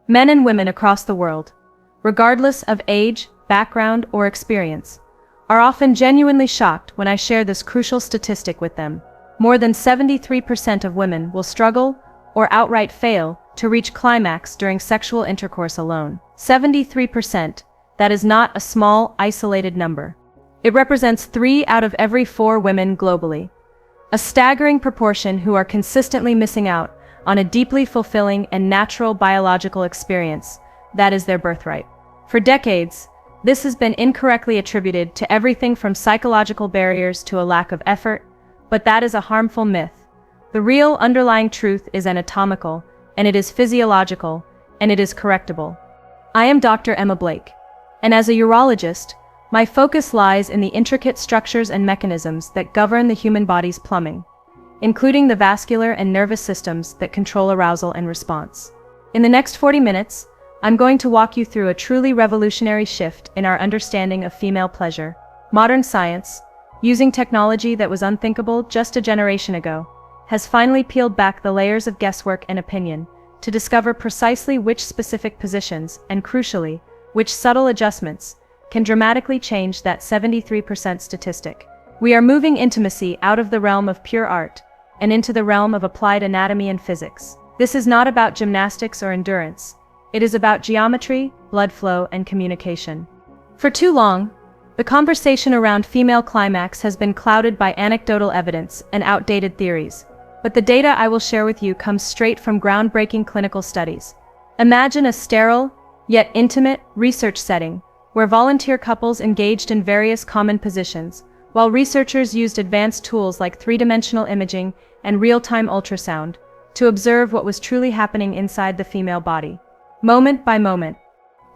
Men and women across the world, regardless of age, background, or experience, are often genuinely shocked when I share this crucial statistic with them. More than 73% of women will struggle or outright fail to reach climax during sexual intercourse alone. 73%, that is not a small, isolated number. It represents 3 out of every 4 women globally. A staggering proportion who are consistently missing out on a deeply fulfilling and natural biological experience that is their birthright. For decades, this has been incorrectly attributed to everything from psychological barriers to a lack of effort, but that is a harmful myth. The real underlying truth is anatomical, and it is physiological, and it is correctable. I am Dr. Emma Blake, and as a urologist, my focus lies in the intricate structures and mechanisms that govern the human body's plumbing, including the vascular and nervous systems that control arousal and response. In the next 40 minutes, I'm going to walk you through a truly revolutionary shift in our understanding of female pleasure. Modern science, using technology that was unthinkable just a generation ago, has finally peeled back the layers of guesswork and opinion to discover precisely which specific positions and, crucially, which subtle adjustments can dramatically change that 73% statistic. We are moving intimacy out of the realm of pure art and into the realm of applied anatomy and physics. This is not about gymnastics or endurance. It is about geometry, blood flow, and communication. For too long, the conversation around female climax has been clouded by anecdotal evidence and outdated theories. But the data I will share with you comes straight from groundbreaking clinical studies. Imagine a sterile, yet intimate, research setting where volunteer couples engaged in various common positions, while researchers used advanced tools like three-dimensional imaging and real-time ultrasound to observe what was truly happening inside the female body. Moment by moment,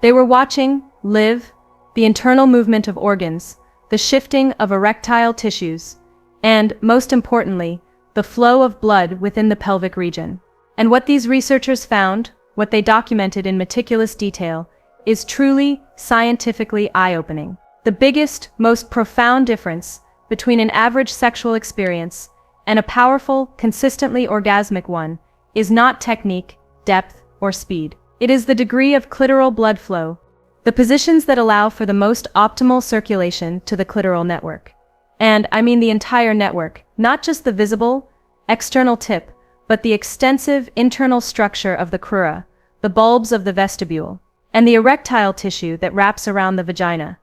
they were watching, live, the internal movement of organs, the shifting of erectile tissues, and, most importantly, the flow of blood within the pelvic region. And what these researchers found, what they documented in meticulous detail, is truly scientifically eye-opening. The biggest, most profound difference between an average sexual experience and a powerful, consistently orgasmic one is not technique, depth, or speed. It is the degree of clitoral blood flow, the positions that allow for the most optimal circulation to the clitoral network. And I mean the entire network, not just the visible, external tip, but the extensive internal structure of the crura, the bulbs of the vestibule, and the erectile tissue that wraps around the vagina.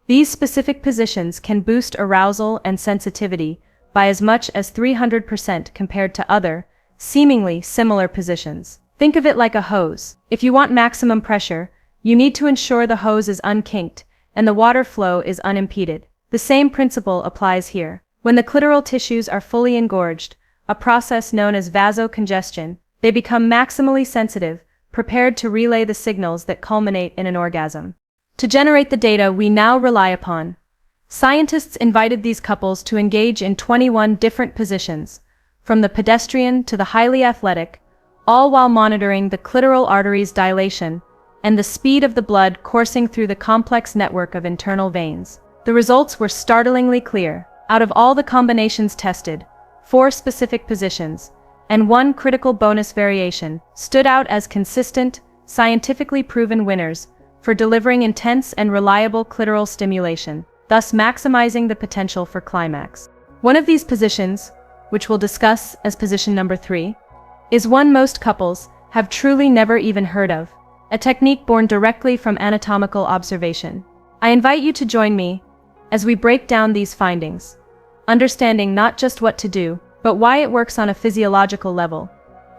These specific positions can boost arousal and sensitivity by as much as 300% compared to other, seemingly similar positions. Think of it like a hose. If you want maximum pressure, you need to ensure the hose is unkinked and the water flow is unimpeded. The same principle applies here. When the clitoral tissues are fully engorged, a process known as vasocongestion, they become maximally sensitive, prepared to relay the signals that culminate in an orgasm. To generate the data we now rely upon, scientists invited these couples to engage in 21 different positions, from the pedestrian to the highly athletic, all while monitoring the clitoral arteries' dilation and the speed of the blood coursing through the complex network of internal veins. The results were startlingly clear. Out of all the combinations tested, 4 specific positions, and 1 critical bonus variation, stood out as consistent, scientifically proven winners for delivering intense and reliable clitoral stimulation, thus maximizing the potential for climax. One of these positions, which we'll discuss as position number 3, is one most couples have truly never even heard of, a technique born directly from anatomical observation. I invite you to join me as we break down these findings, understanding not just what to do, but why it works on a physiological level,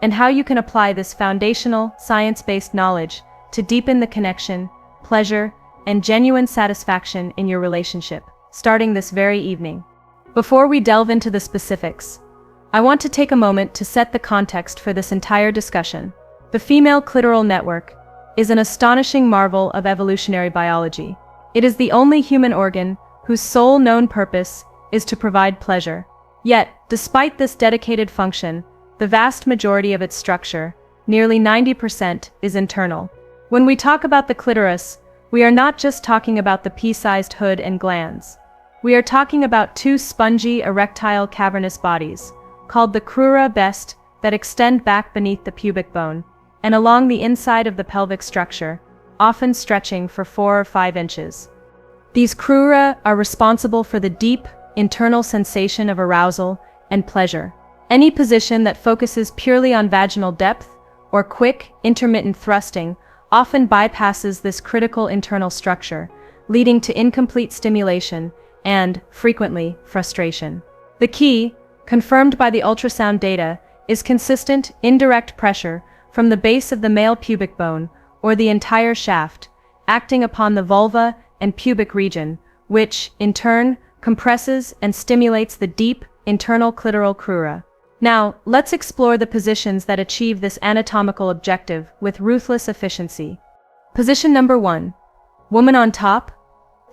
and how you can apply this foundational, science-based knowledge to deepen the connection, pleasure, and genuine satisfaction in your relationship, starting this very evening. Before we delve into the specifics, I want to take a moment to set the context for this entire discussion. The female clitoral network is an astonishing marvel of evolutionary biology. It is the only human organ whose sole known purpose is to provide pleasure. Yet, despite this dedicated function, the vast majority of its structure, nearly 90%, is internal. When we talk about the clitoris, we are not just talking about the pea-sized hood and glands. We are talking about 2 spongy, erectile cavernous bodies, called the crura best, that extend back beneath the pubic bone, and along the inside of the pelvic structure, often stretching for 4 or 5 inches. These crura are responsible for the deep, internal sensation of arousal and pleasure. Any position that focuses purely on vaginal depth or quick, intermittent thrusting often bypasses this critical internal structure, leading to incomplete stimulation and, frequently, frustration. The key, confirmed by the ultrasound data, is consistent, indirect pressure from the base of the male pubic bone or the entire shaft, acting upon the vulva and pubic region, which, in turn, compresses and stimulates the deep, internal clitoral crura. Now, let's explore the positions that achieve this anatomical objective with ruthless efficiency. Position number 1. Woman on top,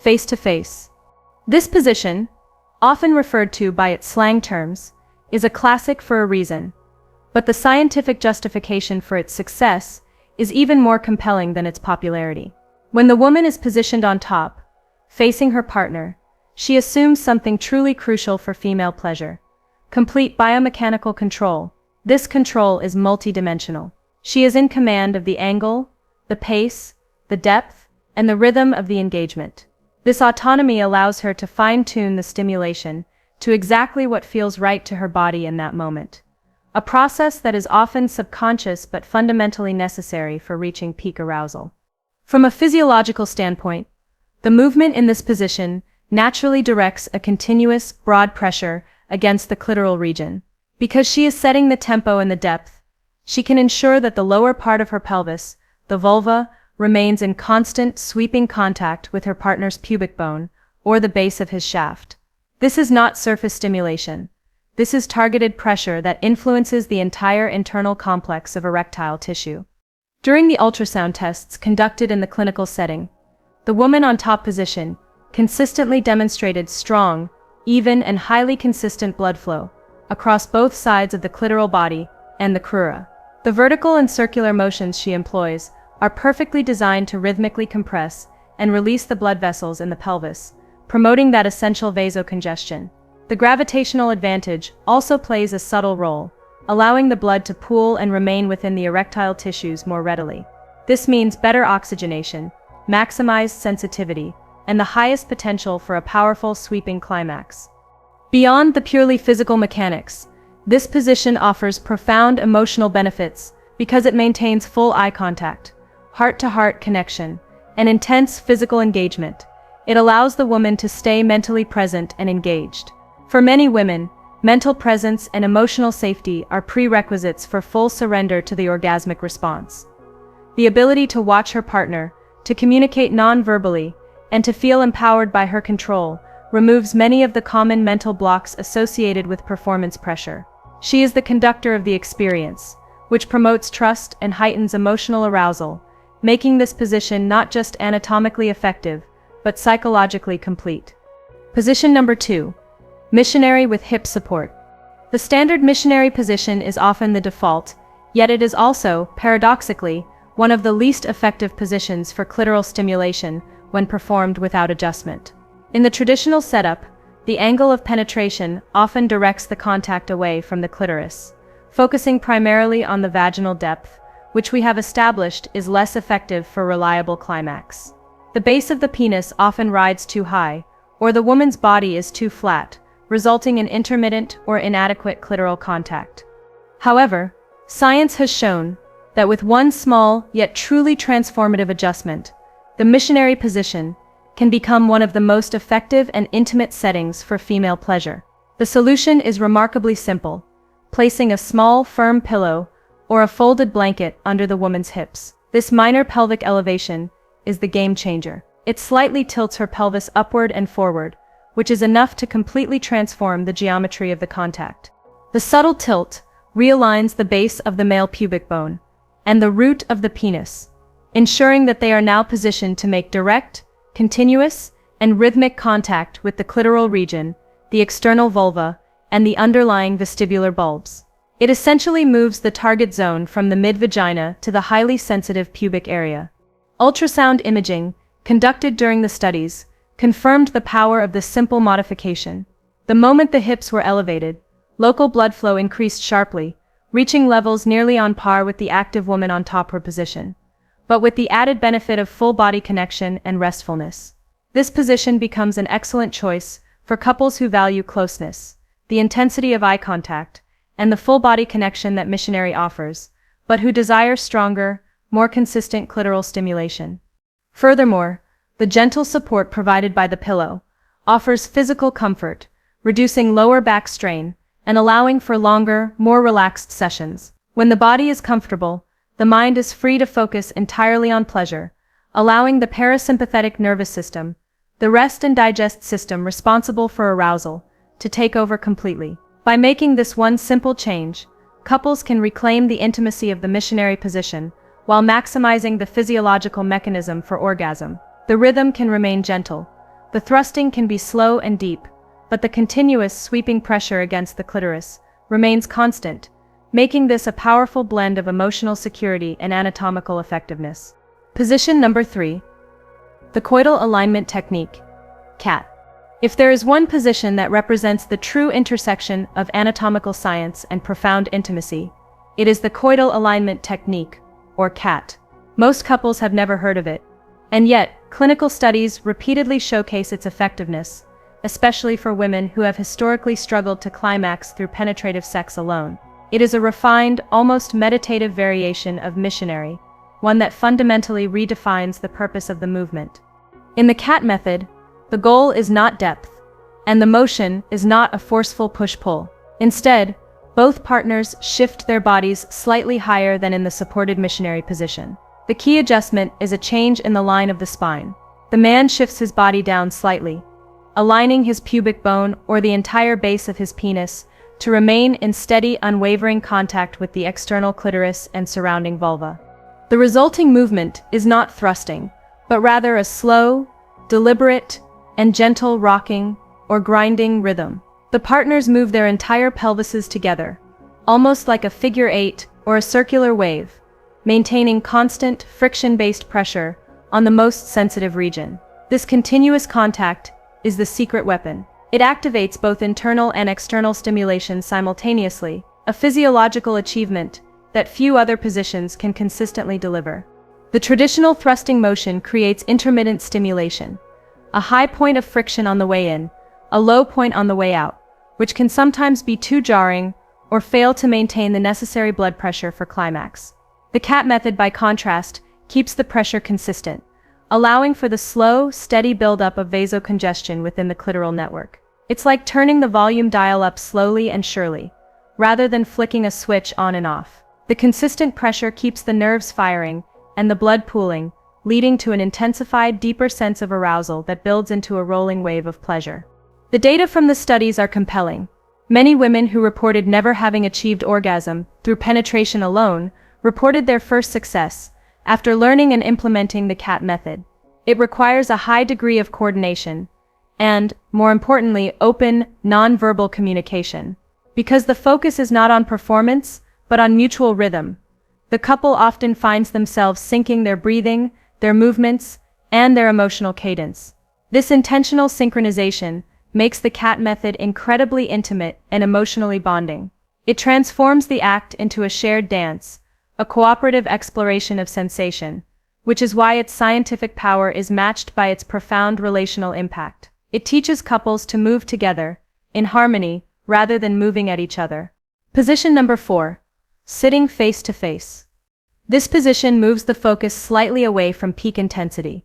face to face. This position, often referred to by its slang terms, is a classic for a reason, but the scientific justification for its success is even more compelling than its popularity. When the woman is positioned on top, facing her partner, she assumes something truly crucial for female pleasure: complete biomechanical control. This control is multidimensional. She is in command of the angle, the pace, the depth, and the rhythm of the engagement. This autonomy allows her to fine-tune the stimulation to exactly what feels right to her body in that moment, a process that is often subconscious but fundamentally necessary for reaching peak arousal. From a physiological standpoint, the movement in this position naturally directs a continuous, broad pressure against the clitoral region. Because she is setting the tempo and the depth, she can ensure that the lower part of her pelvis, the vulva, remains in constant, sweeping contact with her partner's pubic bone or the base of his shaft. This is not surface stimulation. This is targeted pressure that influences the entire internal complex of erectile tissue. During the ultrasound tests conducted in the clinical setting, the woman on top position consistently demonstrated strong, even and highly consistent blood flow across both sides of the clitoral body and the crura. The vertical and circular motions she employs are perfectly designed to rhythmically compress and release the blood vessels in the pelvis, promoting that essential vasocongestion. The gravitational advantage also plays a subtle role, allowing the blood to pool and remain within the erectile tissues more readily. This means better oxygenation, maximized sensitivity, and the highest potential for a powerful sweeping climax. Beyond the purely physical mechanics, this position offers profound emotional benefits because it maintains full eye contact, heart-to-heart connection, and intense physical engagement. It allows the woman to stay mentally present and engaged. For many women, mental presence and emotional safety are prerequisites for full surrender to the orgasmic response. The ability to watch her partner, to communicate non-verbally, and to feel empowered by her control removes many of the common mental blocks associated with performance pressure. She is the conductor of the experience, which promotes trust and heightens emotional arousal, making this position not just anatomically effective, but psychologically complete. Position number 2. Missionary with hip support. The standard missionary position is often the default, yet it is also, paradoxically, one of the least effective positions for clitoral stimulation when performed without adjustment. In the traditional setup, the angle of penetration often directs the contact away from the clitoris, focusing primarily on the vaginal depth, which we have established is less effective for reliable climax. The base of the penis often rides too high, or the woman's body is too flat, resulting in intermittent or inadequate clitoral contact. However, science has shown that with one small yet truly transformative adjustment, the missionary position can become one of the most effective and intimate settings for female pleasure. The solution is remarkably simple: placing a small, firm pillow or a folded blanket under the woman's hips. This minor pelvic elevation is the game changer. It slightly tilts her pelvis upward and forward, which is enough to completely transform the geometry of the contact. The subtle tilt realigns the base of the male pubic bone and the root of the penis, ensuring that they are now positioned to make direct, continuous, and rhythmic contact with the clitoral region, the external vulva, and the underlying vestibular bulbs. It essentially moves the target zone from the mid-vagina to the highly sensitive pubic area. Ultrasound imaging, conducted during the studies, confirmed the power of this simple modification. The moment the hips were elevated, local blood flow increased sharply, reaching levels nearly on par with the active woman on top her position, but with the added benefit of full body connection and restfulness. This position becomes an excellent choice for couples who value closeness, the intensity of eye contact, and the full body connection that Missionary offers, but who desire stronger, more consistent clitoral stimulation. Furthermore, the gentle support provided by the pillow offers physical comfort, reducing lower back strain and allowing for longer, more relaxed sessions. When the body is comfortable, the mind is free to focus entirely on pleasure, allowing the parasympathetic nervous system, the rest and digest system responsible for arousal, to take over completely. By making this one simple change, couples can reclaim the intimacy of the missionary position while maximizing the physiological mechanism for orgasm. The rhythm can remain gentle, the thrusting can be slow and deep, but the continuous sweeping pressure against the clitoris remains constant, making this a powerful blend of emotional security and anatomical effectiveness. Position number 3. The Coital Alignment Technique, CAT. If there is one position that represents the true intersection of anatomical science and profound intimacy, it is the Coital Alignment Technique, or CAT. Most couples have never heard of it, and yet, clinical studies repeatedly showcase its effectiveness, especially for women who have historically struggled to climax through penetrative sex alone. It is a refined, almost meditative variation of Missionary, one that fundamentally redefines the purpose of the movement. In the CAT method, the goal is not depth, and the motion is not a forceful push-pull. Instead, both partners shift their bodies slightly higher than in the supported Missionary position. The key adjustment is a change in the line of the spine. The man shifts his body down slightly, aligning his pubic bone or the entire base of his penis to remain in steady, unwavering contact with the external clitoris and surrounding vulva. The resulting movement is not thrusting, but rather a slow, deliberate, and gentle rocking or grinding rhythm. The partners move their entire pelvises together, almost like a figure 8 or a circular wave, maintaining constant, friction-based pressure on the most sensitive region. This continuous contact is the secret weapon. It activates both internal and external stimulation simultaneously, a physiological achievement that few other positions can consistently deliver. The traditional thrusting motion creates intermittent stimulation, a high point of friction on the way in, a low point on the way out, which can sometimes be too jarring or fail to maintain the necessary blood pressure for climax. The CAT method, by contrast, keeps the pressure consistent, allowing for the slow, steady buildup of vasocongestion within the clitoral network. It's like turning the volume dial up slowly and surely, rather than flicking a switch on and off. The consistent pressure keeps the nerves firing and the blood pooling, leading to an intensified, deeper sense of arousal that builds into a rolling wave of pleasure. The data from the studies are compelling. Many women who reported never having achieved orgasm through penetration alone reported their first success after learning and implementing the CAT method. It requires a high degree of coordination and, more importantly, open, non-verbal communication. Because the focus is not on performance, but on mutual rhythm, the couple often finds themselves syncing their breathing, their movements, and their emotional cadence. This intentional synchronization makes the CAT method incredibly intimate and emotionally bonding. It transforms the act into a shared dance, a cooperative exploration of sensation, which is why its scientific power is matched by its profound relational impact. It teaches couples to move together, in harmony, rather than moving at each other. Position number 4. Sitting face to face. This position moves the focus slightly away from peak intensity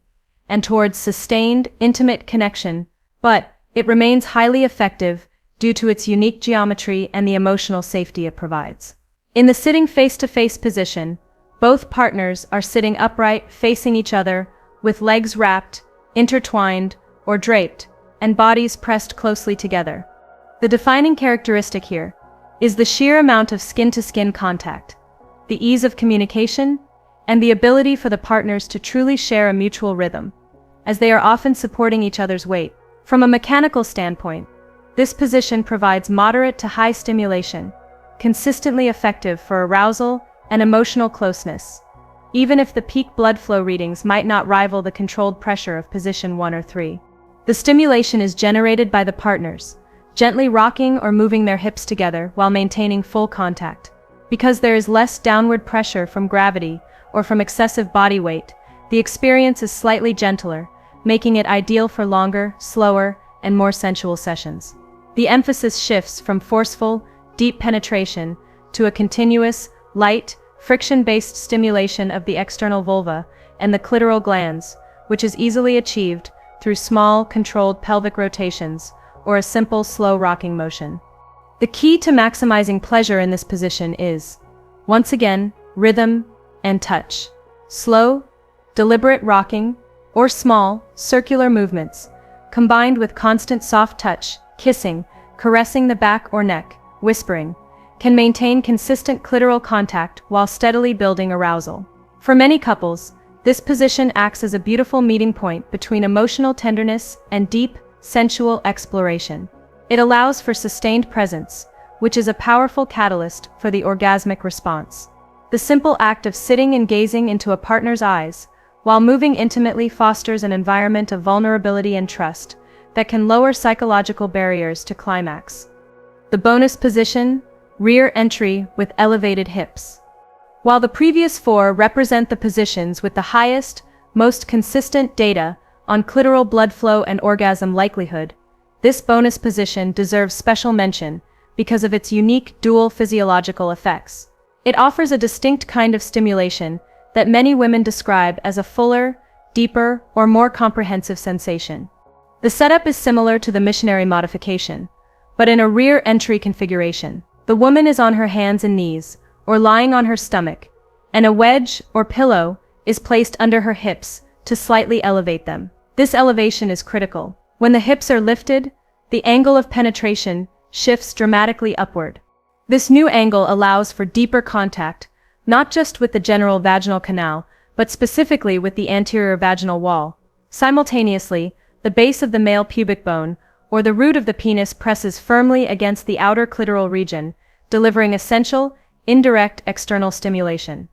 and towards sustained, intimate connection, but it remains highly effective due to its unique geometry and the emotional safety it provides. In the sitting face-to-face position, both partners are sitting upright, facing each other, with legs wrapped, intertwined, or draped, and bodies pressed closely together. The defining characteristic here is the sheer amount of skin-to-skin contact, the ease of communication, and the ability for the partners to truly share a mutual rhythm, as they are often supporting each other's weight. From a mechanical standpoint, this position provides moderate to high stimulation, consistently effective for arousal and emotional closeness, even if the peak blood flow readings might not rival the controlled pressure of position 1 or 3. The stimulation is generated by the partners, gently rocking or moving their hips together while maintaining full contact, Because there is less downward pressure from gravity or from excessive body weight, the experience is slightly gentler, making it ideal for longer, slower, and more sensual sessions. The emphasis shifts from forceful, deep penetration to a continuous, light, friction-based stimulation of the external vulva and the clitoral glands, which is easily achieved through small, controlled pelvic rotations or a simple, slow rocking motion. The key to maximizing pleasure in this position is, once again, rhythm and touch. Slow, deliberate rocking, or small, circular movements, combined with constant soft touch, kissing, caressing the back or neck, whispering, can maintain consistent clitoral contact while steadily building arousal. For many couples, this position acts as a beautiful meeting point between emotional tenderness and deep, sensual exploration. It allows for sustained presence, which is a powerful catalyst for the orgasmic response. The simple act of sitting and gazing into a partner's eyes, while moving intimately, fosters an environment of vulnerability and trust that can lower psychological barriers to climax. The bonus position, rear entry with elevated hips. While the previous four represent the positions with the highest, most consistent data on clitoral blood flow and orgasm likelihood, this bonus position deserves special mention because of its unique dual physiological effects. It offers a distinct kind of stimulation that many women describe as a fuller, deeper, or more comprehensive sensation. The setup is similar to the Missionary modification, but in a rear entry configuration. The woman is on her hands and knees, or lying on her stomach, and a wedge or pillow is placed under her hips to slightly elevate them. This elevation is critical. When the hips are lifted, the angle of penetration shifts dramatically upward. This new angle allows for deeper contact, not just with the general vaginal canal, but specifically with the anterior vaginal wall. Simultaneously, the base of the male pubic bone, or the root of the penis, presses firmly against the outer clitoral region, delivering essential, indirect external stimulation.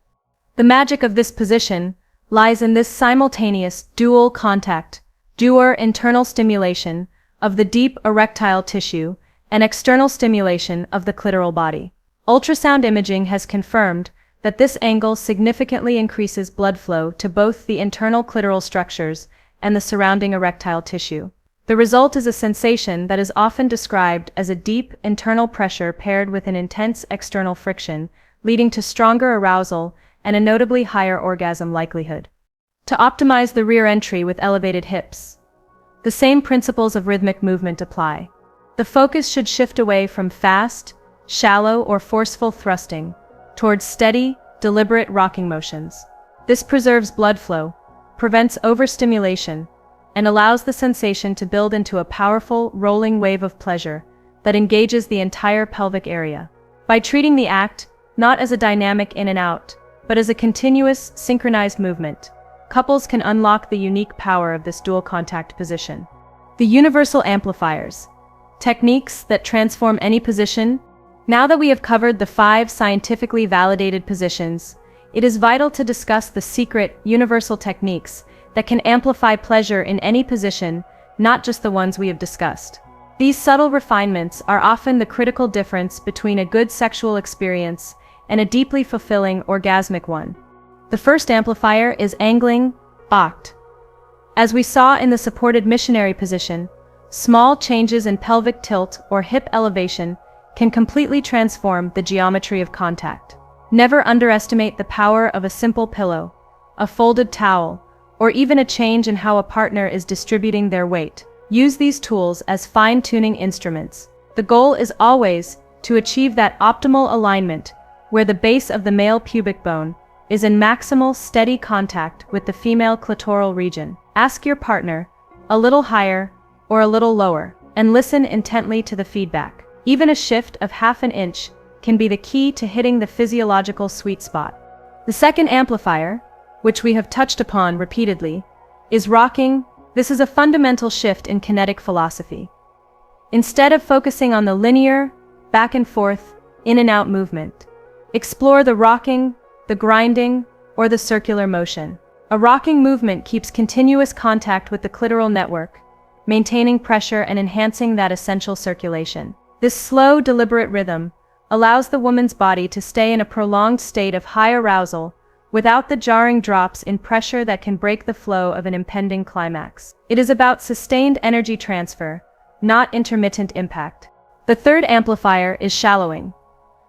The magic of this position lies in this simultaneous dual contact, internal stimulation of the deep erectile tissue and external stimulation of the clitoral body. Ultrasound imaging has confirmed that this angle significantly increases blood flow to both the internal clitoral structures and the surrounding erectile tissue. The result is a sensation that is often described as a deep internal pressure paired with an intense external friction, leading to stronger arousal and a notably higher orgasm likelihood. To optimize the rear entry with elevated hips, the same principles of rhythmic movement apply. The focus should shift away from fast, shallow, or forceful thrusting towards steady, deliberate rocking motions. This preserves blood flow, prevents overstimulation, and allows the sensation to build into a powerful, rolling wave of pleasure that engages the entire pelvic area. By treating the act not as a dynamic in and out, but as a continuous, synchronized movement, couples can unlock the unique power of this dual contact position. The universal amplifiers, techniques that transform any position. Now that we have covered the 5 scientifically validated positions, it is vital to discuss the secret, universal techniques that can amplify pleasure in any position, not just the ones we have discussed. These subtle refinements are often the critical difference between a good sexual experience and a deeply fulfilling orgasmic one. The first amplifier is angling, oct. As we saw in the supported missionary position, small changes in pelvic tilt or hip elevation can completely transform the geometry of contact. Never underestimate the power of a simple pillow, a folded towel, or even a change in how a partner is distributing their weight. Use these tools as fine-tuning instruments. The goal is always to achieve that optimal alignment where the base of the male pubic bone is in maximal steady contact with the female clitoral region. Ask your partner, a little higher or a little lower, and listen intently to the feedback. Even a shift of half an inch can be the key to hitting the physiological sweet spot. The second amplifier, which we have touched upon repeatedly, is rocking. This is a fundamental shift in kinetic philosophy. Instead of focusing on the linear, back and forth, in and out movement, explore the rocking, the grinding, or the circular motion. A rocking movement keeps continuous contact with the clitoral network, maintaining pressure and enhancing that essential circulation. This slow, deliberate rhythm, allows the woman's body to stay in a prolonged state of high arousal without the jarring drops in pressure that can break the flow of an impending climax. It is about sustained energy transfer, not intermittent impact. The third amplifier is shallowing.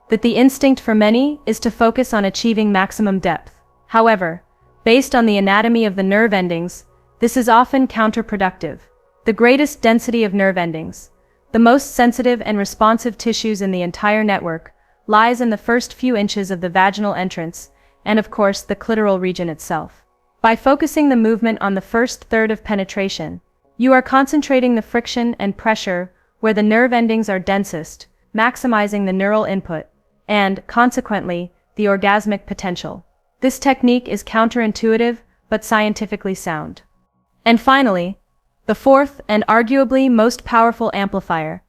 That the instinct for many is to focus on achieving maximum depth. However, based on the anatomy of the nerve endings, this is often counterproductive. The greatest density of nerve endings, the most sensitive and responsive tissues in the entire network, lies in the first few inches of the vaginal entrance, and of course the clitoral region itself. By focusing the movement on the first third of penetration, you are concentrating the friction and pressure where the nerve endings are densest, maximizing the neural input, and, consequently, the orgasmic potential. This technique is counterintuitive, but scientifically sound. And finally, the fourth and arguably most powerful amplifier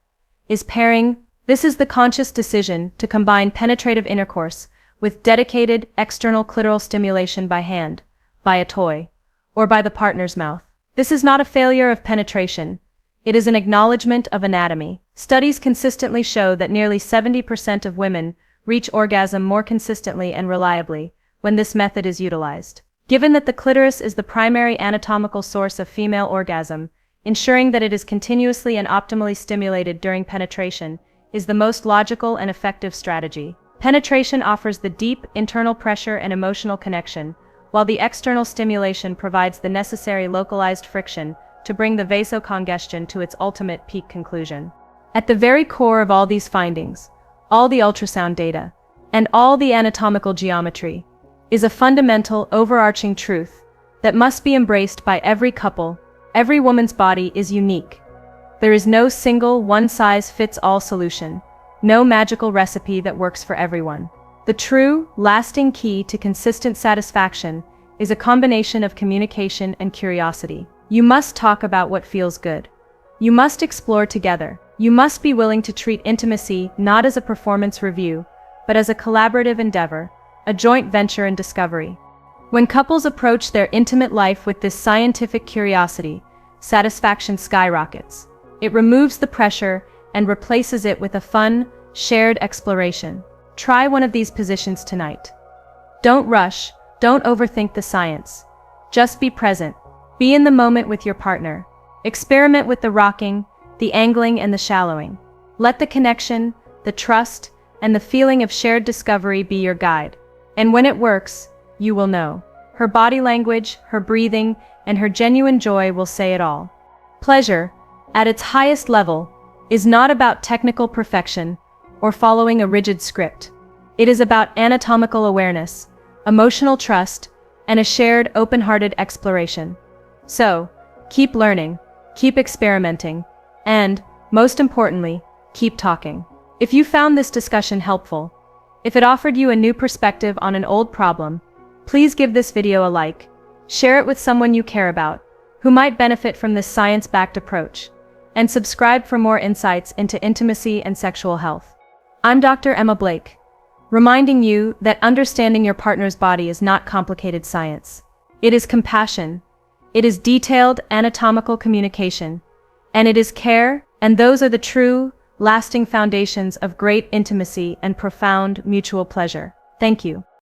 is pairing. This is the conscious decision to combine penetrative intercourse with dedicated external clitoral stimulation by hand, by a toy, or by the partner's mouth. This is not a failure of penetration. It is an acknowledgement of anatomy. Studies consistently show that nearly 70% of women reach orgasm more consistently and reliably when this method is utilized. Given that the clitoris is the primary anatomical source of female orgasm, ensuring that it is continuously and optimally stimulated during penetration is the most logical and effective strategy. Penetration offers the deep internal pressure and emotional connection, while the external stimulation provides the necessary localized friction to bring the vasocongestion to its ultimate peak conclusion. At the very core of all these findings, all the ultrasound data, and all the anatomical geometry, is a fundamental, overarching truth that must be embraced by every couple. Every woman's body is unique. There is no single, one-size-fits-all solution, no magical recipe that works for everyone. The true, lasting key to consistent satisfaction is a combination of communication and curiosity. You must talk about what feels good. You must explore together. You must be willing to treat intimacy not as a performance review, but as a collaborative endeavor, a joint venture in discovery. When couples approach their intimate life with this scientific curiosity, satisfaction skyrockets. It removes the pressure and replaces it with a fun, shared exploration. Try one of these positions tonight. Don't rush, don't overthink the science. Just be present. Be in the moment with your partner. Experiment with the rocking, the angling, and the shallowing. Let the connection, the trust, and the feeling of shared discovery be your guide. And when it works, you will know. Her body language, her breathing, and her genuine joy will say it all. Pleasure, at its highest level, is not about technical perfection or following a rigid script. It is about anatomical awareness, emotional trust, and a shared, open-hearted exploration. So, keep learning, keep experimenting, and, most importantly, keep talking. If you found this discussion helpful, if it offered you a new perspective on an old problem, please give this video a like, share it with someone you care about, who might benefit from this science-backed approach, and subscribe for more insights into intimacy and sexual health. I'm Dr. Emma Blake, reminding you that understanding your partner's body is not complicated science. It is compassion, it is detailed anatomical communication, and it is care, and those are the true, lasting foundations of great intimacy and profound mutual pleasure. Thank you.